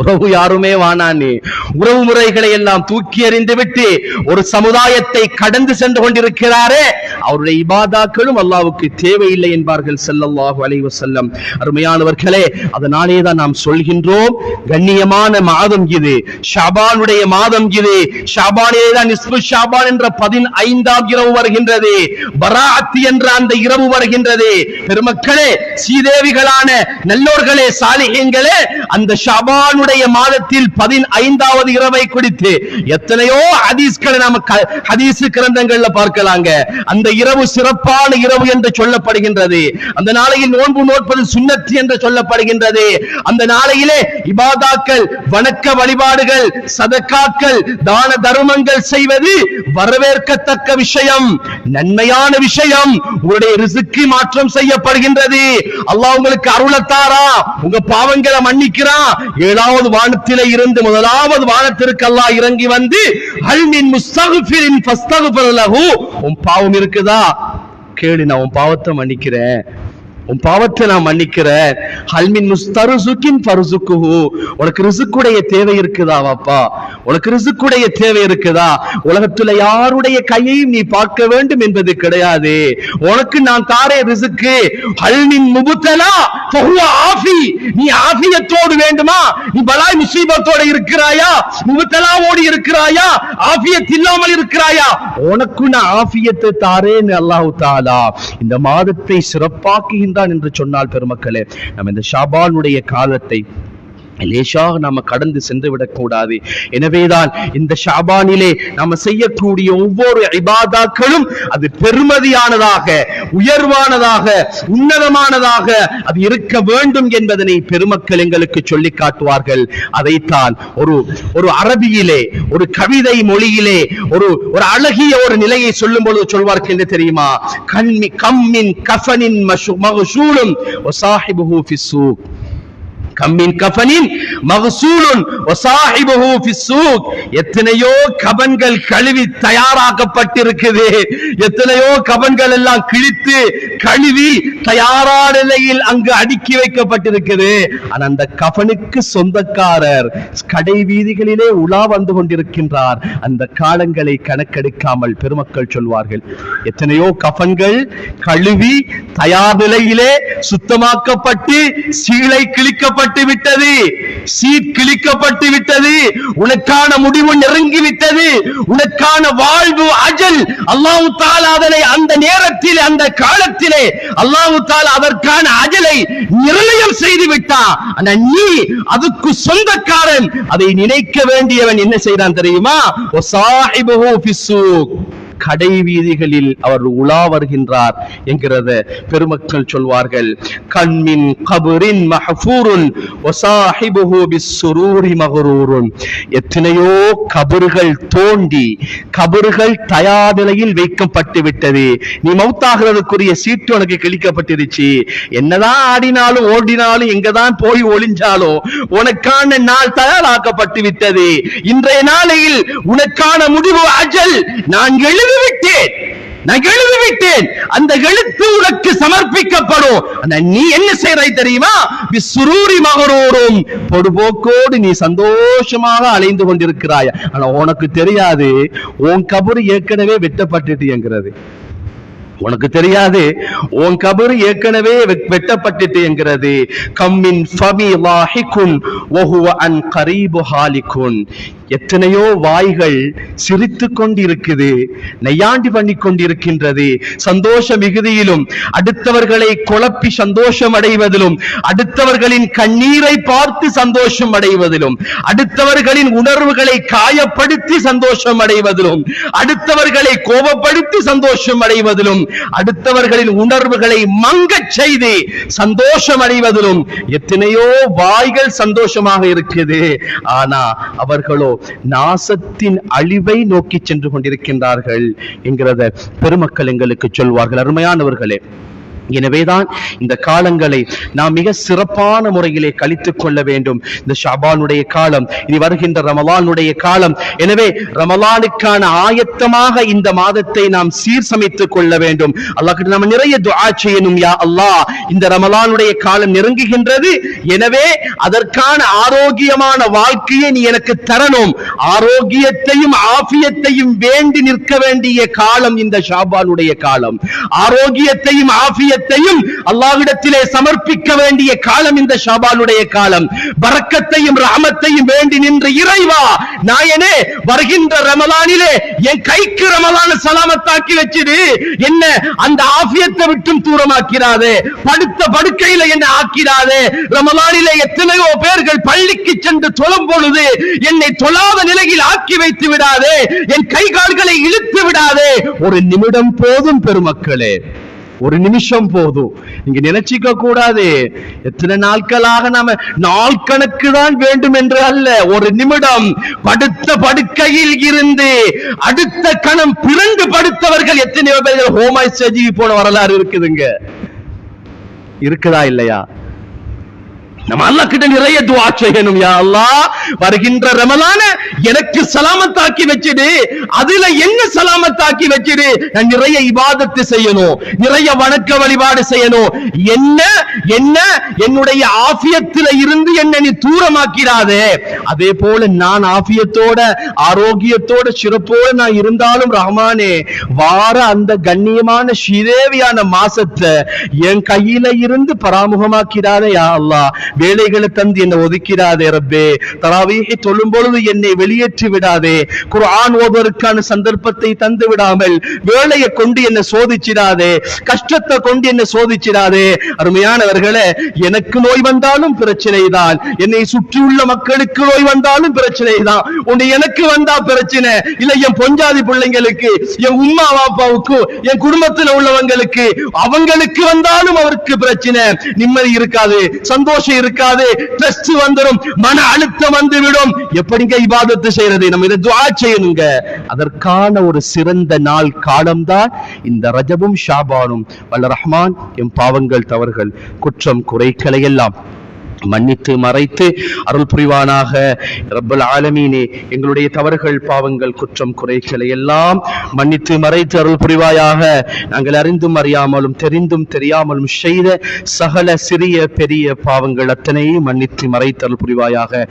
உறவு யாருமே வானானே, உறவு முறைகளை எல்லாம் தூக்கி எறிந்து விட்டு ஒரு சமுதாயத்தை கடந்து சென்று கொண்டிருக்கிறாரே, அவருடைய இபாதாக்களும் அல்லாஹ்வுக்கு தேவையில்லை என்பார்கள் ஸல்லல்லாஹு அலைஹி வஸல்லம். அருமையானவர்களே, அதனாலே தான் நாம் சொல்கின்றோம், கண்ணியமான மாதம் இது, ஷாபானுடைய மாதம் இது. ஷாபானிலே தான் நிஸ்பு ஷாபான் என்ற 15ஆம் இரவு வருகின்றது, பராஅத் என்ற அந்த இரவு வருகின்றது. பெருமக்களே, சீதேவிகளான நல்லோர்களே, சாலிஹீன்களே, அந்த ஷாபான் மாதத்தில் 15வது இரவை குறித்து எத்தனையோ ஹதீஸ்களை நாம ஹதீஸ் கிரந்தங்கள்ல பார்க்கலாங்க. அந்த இரவு சிறப்பான இரவு என்று சொல்லப்படுகின்றது. அந்த நாளையில் நோன்பு நோற்பது சுன்னத் என்று சொல்லப்படுகின்றது. அந்த நாளையிலே இபாதாக்கள், வணக்க வழிபாடுகள், சதக்காக்கள், தான தர்மங்கள் செய்வது வரவேற்கத்தக்க விஷயம், நன்மையான விஷயம். உங்களுடைய ரிஸ்கி மாற்றம் செய்யப்படுகின்றது. அல்லாஹ் உங்களுக்கு அருளத்தாரா, உங்க பாவங்களை மன்னிக்கிறான். 7வது வானத்திலே இருந்து 1வது வானத்திற்கு அல்லாஹ் இறங்கி வந்து, ஹல் மின் முஸ்தக்ஃபிரின் ஃபஸ்தக்ஃபிர் லஹு, உன் பாவம் இருக்குதா கேளு, நான் உன் பாவத்தை மன்னிக்கிறேன், உன் பாவத்தை நான் மன்னிக்கிறேன். ஹல்மின் முஸ்தர்சுகின் ஃபர்சுகுஹு, உனக்கு ரிஸ்குடைய தேவை இருக்குதா வாப்பா, உனக்கு ரிஸ்குடைய தேவை இருக்குதா? உலகத்துல யாருடைய கையையும் நீ பார்க்க வேண்டும் என்பது கிடையாது. உனக்கு நான் தாரே ரிஸ்கு. ஹல்மின் முபுத்தலா ஃபஹுவ ஆஃபி, நீ ஆஃபியத்தோடு வேண்டுமா? நீ பலாய் முசீபத்தோடு இருக்கிறாயா? முபுத்தலாவோடு இருக்கிறாயா? ஆஃபியத் இல்லாமல் இருக்கிறாயா? உனக்கு நான் ஆஃபியத்தை தாரேன்னு அல்லாஹ் தஆலா இந்த மாதத்தை சிறப்பாக்குகின்றான் என்று சொன்னால், பெருமக்களே, நம்ம இந்த ஷாபானுடைய காலத்தை லேசாக நாம கடந்து சென்று விடக்கூடாது. எனவேதான் இந்த ஷாபானிலே நாம செய்யக்கூடிய ஒவ்வொரு இபாதாக்களும் அது பெருமதியானதாக, உயர்வானதாக, உன்னதமானதாக அது இருக்க வேண்டும் என்பதனை பெருமக்கள் எங்களுக்கு சொல்லி காட்டுவார்கள். அதைத்தான் ஒரு அரபியிலே, ஒரு கவிதை மொழியிலே ஒரு அழகிய ஒரு நிலையை சொல்லும் பொழுது சொல்வார்கள். என்ன தெரியுமா? கம்மின் கஃபனின் மக்ஷூலும் வசாஹிபுஹு ஃபிஸ்ஸூக். கம்மின் கஃபனின் மக்சூலுன் வஸாஹிபுஹு ஃபிஸ்ஸூக். எத்தனையோ கபன்கள் கழுவி தயாராக்கப்பட்டிருக்குது. எத்தனையோ கபன்கள் எல்லாம் கிழித்து கழுவி தயாரான நிலையில் அங்கு அடுக்கி வைக்கப்பட்டிருக்குது. ஆனா அந்த கஃபனுக்கு சொந்தக்காரர் கடை வீதிகளிலே உலா வந்து கொண்டிருக்கின்றார். அந்த காலங்களை கணக்கெடுக்காமல் பெருமக்கள் சொல்வார்கள், எத்தனையோ கஃபன்கள் கழுவி தயார் நிலையிலே சுத்தமாக்கப்பட்டு சீலை கிழிக்கப்பட்டு விட்டது, சீட் கிழிக்கப்பட்டு விட்டது, உனக்கான முடிவு நெருங்கி விட்டது, உனக்கான வாழ்வு அஜல் அல்லாஹ் தஆலா அதனை அந்த நேரத்தில் அந்த காலத்திலே அல்லாஹ் தஆலா அதற்கான அஜலை நிர்ணயம் செய்து விட்டான். ஆனா நீ அதுக்கு சொந்தக்காரன், அதை நினைக்க வேண்டியவன் என்ன செய்றான் தெரியுமா? வஸாஹிபுஹு ஃபிஸ்ஸூக், கடை வீதிகளில் அவர் உலா வருகின்றார் என்கிறத பெருமக்கள் சொல்வார்கள். கண்மின் கபரின் மஹ்ஃபூருன் வஸாஹிபுஹு பிஸ்ஸுரூரி மக்ரூருன். எத்தனையோ கபர்கள் தோண்டி கபர்கள் தயார் நிலையில் வைக்கப்பட்டு விட்டது. நீ மௌத்தாகிறதுக்குரிய சீட்டு உனக்கு கிழிக்கப்பட்டிருச்சு. என்னதான் ஆடினாலும் ஓடினாலும் எங்கதான் போய் ஒளிஞ்சாலும் உனக்கான நாள் தயாராக்கப்பட்டு விட்டது. இன்றைய நாளையில் உனக்கான முடிவு அஜல் நான் எழுதிவிட்டேன். அந்த எழுத்து உனக்கு சமர்ப்பிக்கப்படும். நீ என்ன செய்றாய் தெரியுமா? பிஸ்ஸுரூரி மக்ரூரும், பொடுபோக்கோடு நீ சந்தோஷமாக அலைந்து கொண்டிருக்கிறாய். ஆனா உனக்கு தெரியாது உன் கபர் ஏற்கனவே வெட்டப்பட்டுட்டு என்கிறது. உனக்கு தெரியாது உன் கபர் ஏற்கனவே வெட்டப்பட்டுட்டு என்கிறது. கம்மின் ஃபமி லாஹிகுன் வஹுவ அன் கரீபு ஹாலிகுன். எத்தனையோ வாய்கள் சிரித்துக் கொண்டிருக்குது, நையாண்டி பண்ணி கொண்டிருக்கின்றது. சந்தோஷ மிகுதியிலும் அடுத்தவர்களை குழப்பி சந்தோஷம் அடைவதிலும், அடுத்தவர்களின் கண்ணீரை பார்த்து சந்தோஷம் அடைவதிலும், அடுத்தவர்களின் உணர்வுகளை காயப்படுத்தி சந்தோஷம் அடைவதிலும், அடுத்தவர்களை கோபப்படுத்தி சந்தோஷம் அடைவதிலும், அடுத்தவர்களின் உணர்வுகளை மங்கச் செய்து சந்தோஷம் அடைவதிலும் எத்தனையோ வாய்கள் சந்தோஷமாக இருக்குது. ஆனா அவர்களோ நாசத்தின் அழிவை நோக்கி சென்று கொண்டிருக்கின்றார்கள் என்கிறத பெருமக்கள் எங்களுக்கு சொல்வார்கள். அருமையானவர்களே, எனவேதான் இந்த காலங்களை நாம் மிக சிறப்பான முறையிலே கழித்துக் கொள்ள வேண்டும். இந்த ஷாபானுடைய காலம், இனி வருகின்ற ரமலானுடைய காலம். எனவே ரமலானுக்கான ஆயத்தமாக இந்த மாதத்தை நாம் சீர் சமைத்துக் கொள்ள வேண்டும். அல்லாஹ் கிட்ட நம்ம நிறைய துஆ செய்யணும். யா அல்லாஹ், இந்த ரமலானுடைய காலம் நெருங்குகின்றது, எனவே அதற்கான ஆரோக்கியமான வாழ்க்கையை நீ எனக்கு தரணும். ஆரோக்கியத்தையும் ஆஃபியத்தையும் வேண்டி நிற்க வேண்டிய காலம் இந்த ஷாபானுடைய காலம். ஆரோக்கியத்தையும் ஆஃபியத்தையும் அல்லாஹ்விடத்திலே சமர்ப்பிக்க வேண்டிய காலம் இந்த ஷாபானுடைய காலம். பரக்கத்தையும் ரஹமத்தையும் வேண்டி நின்ற இறைவா, நாயனே, வருகின்ற ரமலானிலே என் கைக்கு ரமலான சலாமத்தாக்கி வச்சிடு, என்ன அந்த ஆஃபியத்தை விட்டும் தூரமாக்கிறாதே, படுத்த படுக்கையில என்ன ஆக்கிறாதே. ரமலானிலே எத்தனையோ பேர்கள் பள்ளிக்கு சென்று தொழும் பொழுது என்னை தொழாத நிலையில் ஆக்கி வைத்து விடாதே, என் கை கால்களை இழுத்து விடாதே. ஒரு நிமிடம் போதும் பெருமக்களே, ஒரு நிமிஷம் போதும். நீங்க நினைச்சிக்க கூடாது எத்தனை நாட்களாக நாம நாள் கணக்கு தான் வேண்டும் என்று அல்ல. ஒரு நிமிடம் படுத்த படுக்கையில் இருந்து அடுத்த கணம் பிறந்து படுத்தவர்கள் எத்தனையோ பேர்கள் ஹோமாய் சஜீவி போன வரலாறு இருக்குதுங்க. இருக்குதா இல்லையா? நம்ம அல்லாஹ் கிட்ட நிறைய துஆ செய்யணும். யா அல்லாஹ், வருகின்ற ரமலான எனக்கு சலாமத்தாக்கி வச்சிடு. அதுல என்ன சலாமத்தாக்கி வச்சிடு? நான் நிறைய இபாதத்து செய்யணும், நிறைய வணக்க வழிபாடு செய்யணும். என்ன என்ன என்னுடைய ஆஃபியத்தில இருந்து என்ன நீ தூரமாக்கிறாதே. அதே போல நான் ஆஃபியத்தோட ஆரோக்கியத்தோட சிறப்போட நான் இருந்தாலும் ரஹ்மானே, வார அந்த கண்ணியமான ஸ்ரீதேவியான மாசத்தை என் கையில இருந்து பராமுகமாக்கிறாதே. யா அல்லாஹ், வேலைகளை தந்து என்னை ஒதுக்கிறாதே ரப்பே. தராவீஹை தொழும் பொழுது என்னை வெளியேற்றி விடாதே. குர்ஆன் ஓதுவதற்கான சந்தர்ப்பத்தை தந்து விடாமல் வேலையை கொண்டு என்னை சோதிச்சிடாதே, கஷ்டத்தை கொண்டு என்னை சோதிச்சிடாதே. அருமையானவர்களே, எனக்கு நோய் வந்தாலும் பிரச்சனை தான், என்னை சுற்றியுள்ள மக்களுக்கு நோய் வந்தாலும் பிரச்சனை தான். உன்னை எனக்கு வந்தா பிரச்சனை இல்ல, என் பொஞ்சாதி பிள்ளைங்களுக்கு, என் உம்மா வாப்பாவுக்கு, என் குடும்பத்தில் உள்ளவங்களுக்கு, அவங்களுக்கு வந்தாலும் அவருக்கு பிரச்சனை. நிம்மதி இருக்காது, சந்தோஷம் இருக்காது, ஸ்ட்ரெஸ் வந்துடும், மன அழுத்தம் வந்துவிடும். எப்படிங்க இபாதத்து செய்யறது? நம்ம இதை துஆ செய்யணுங்க. அதற்கான ஒரு சிறந்த நாள் காலம்தான் இந்த ரஜபும் ஷாபானும். வல்ல ரஹ்மான் எம் பாவங்கள், தவறுகள், குற்றம், குறைகளை எல்லாம் மன்னித்து மறைத்து அருள் புரிவானாக. ரப்பல் ஆலமீனே, எங்களுடைய தவறுகள், பாவங்கள், குற்றம், குறைகளை எல்லாம் மன்னித்து மறைத்து அருள் புரிவாயாக. நாங்கள் அறிந்தும் அறியாமலும் தெரிந்தும் தெரியாமலும் செய்த சகல சிறிய பெரிய பாவங்கள் அத்தனையும் மன்னித்து மறைத்து அருள் புரிவாயாக.